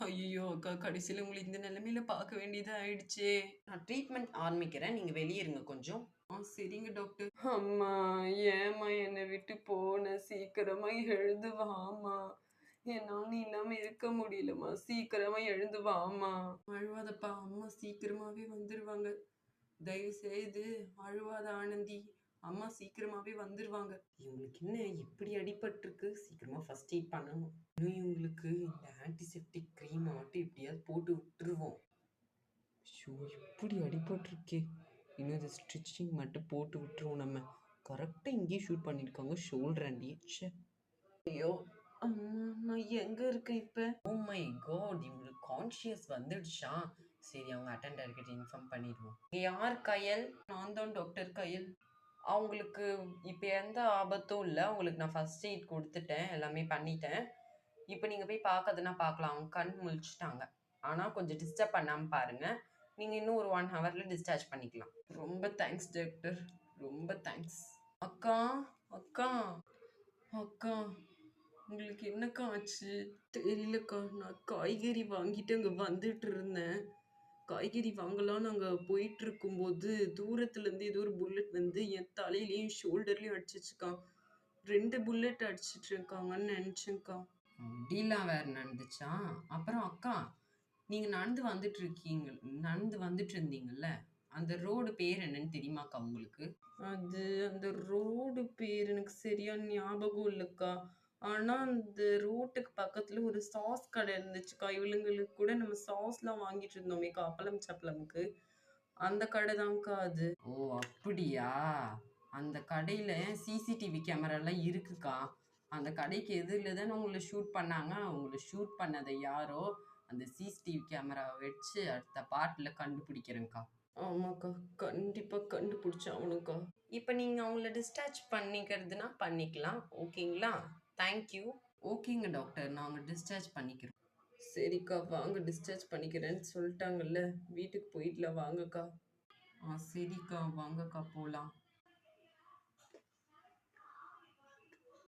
ஐயய்யோ! அக்கா கடைசில உங்கள இந்த நிலைமையில பார்க்க வேண்டியதா ஆயிடுச்சே! நான் ட்ரீட்மெண்ட் ஆரம்பிக்கிறேன். நீங்க வெளிய இருங்க கொஞ்சம். சரிங்க டாக்டர். அம்மா ஏம்மா என்னை விட்டு போன? சீக்கிரமா எழுந்து வாம்மா. என்னால நீ இல்லாம இருக்க முடியலம்மா. சீக்கிரமா எழுந்து வாம்மா. அழுவாதப்பா, அம்மா சீக்கிரமாவே வந்துருவாங்க. தயவு செய்து அழுவாத ஆனந்தி. அம்மா சீக்கிரமாவே வந்துருவாங்க. இவங்களுக்கு என்ன இப்படி அடிபட்டுருக்கு? சீக்கிரமா ஃபர்ஸ்ட் எய்ட் பண்ணணும். இன்னும் இவங்களுக்கு இந்த ஆன்டிசெப்டிக் கிரீம மட்டும் எப்படியாவது போட்டு விட்டுருவோம். ஷோ! இப்படி அடிபட்டுருக்கே! இன்னும் இந்த ஸ்டிச்சிங் மட்டும் போட்டு விட்டுருவோம் நம்ம. கரெக்ட்டா இங்கேயே ஷூட் பண்ணியிருக்காங்க ஷோல்டராண்டயே. ச்சே! ஐயோ! அம்மா நான் எங்க இருக்கேன் இப்ப? Oh my God! இவங்களுக்கு கான்ஷியஸ் வந்துடுச்சா? சரி அவங்க அட்டெண்டர் கிட்ட இன்ஃபார்ம் பண்ணிடுவோம். இங்க யார் கயல்? நான் தான் டாக்டர் கயல். அவங்களுக்கு இப்ப எந்த ஆபத்தும் இல்ல. உங்களுக்கு நான் ஃபர்ஸ்ட் எய்ட் குடுத்துட்டேன். எல்லாமே பண்ணிட்டேன். இப்ப நீங்க போய் பார்க்கறதுன்னா பார்க்கலாம். அவங்க கண் முழிச்சுட்டாங்க. ஆனா கொஞ்சம் டிஸ்டர்ப் பண்ணாம பாருங்க. நீங்க இன்னும் ஒரு 1 ஹவர்ல டிஸ்சார்ஜ் பண்ணிக்கலாம். ரொம்ப தேங்க்ஸ் டாக்டர். ரொம்ப தேங்க்ஸ். அக்கா, அக்கா, அக்கா உங்களுக்கு என்னக்கா ஆச்சு? தெரியலக்கா. நான் காய்கறி வாங்கிட்டு அங்க வந்துட்டு இருந்தேன். காய்கறி வாங்கலாம்னு அங்க போயிட்டு இருக்கும்போது, தூரத்துல இருந்து ஏதோ ஒரு புல்லட் வந்து என் தலையிலயும், ஷோல்டர்லயும் அடிச்சுச்சுக்கா. 2 புல்லட் அடிச்சுட்டு இருக்காங்கன்னு நெனச்சேன்க்கா. முடியலாம் வேற நடந்துச்சா? அப்புறம் அக்கா, நீங்க நடந்து வந்துட்டு இருந்தீங்கல்ல, அந்த ரோடு பேர் என்னன்னு தெரியுமாக்கா உங்களுக்கு? அது அந்த ரோடு பேர் எனக்கு சரியா ஞாபகம் இல்லக்கா. ஆனா, அந்த ரோட்டுக்கு பக்கத்துல ஒரு சாஸ் கடை இருந்துச்சுக்கா. இவளுங்களுக்கு கூட நம்ம சாஸ்லாம் வாங்கிட்டு இருந்தோமேக்கா, அப்பளம், சப்பளம்க்கு. அந்த கடை தான்க்கா அது. ஓ! அப்படியா? அந்த கடையில சிசிடிவி கேமராலாம் இருக்குக்கா. அந்த கடைக்கு எதிர்ல தானே உங்கள ஷூட் பண்ணாங்க. உங்கள ஷூட் பண்ணத யாரோ, அந்த சிசிடிவி கேமராவ வச்சு அடுத்த பார்ட்ல கண்டுபிடிக்கிறேன்க்கா. ஆமாக்கா. கண்டிப்பா கண்டுபிடிச்சாகணும்க்கா. இப்ப நீங்க அவங்கள டிஸ்சார்ஜ் பண்ணிக்கிறதுனா பண்ணிக்கலாம். ஓகேங்களா? Thank you. ஓகேங்க டாக்டர். நாங்க டிஸ்சார்ஜ் பண்ணிக்கிறோம். சரிக்கா, வாங்க டிஸ்சார்ஜ் பண்ணிக்கிறேன்னு சொல்ட்டாங்கல்ல. வீட்டுக்கு போயிடலாம் வாங்கக்கா. சரிக்கா. வாங்கக்கா போலாம்.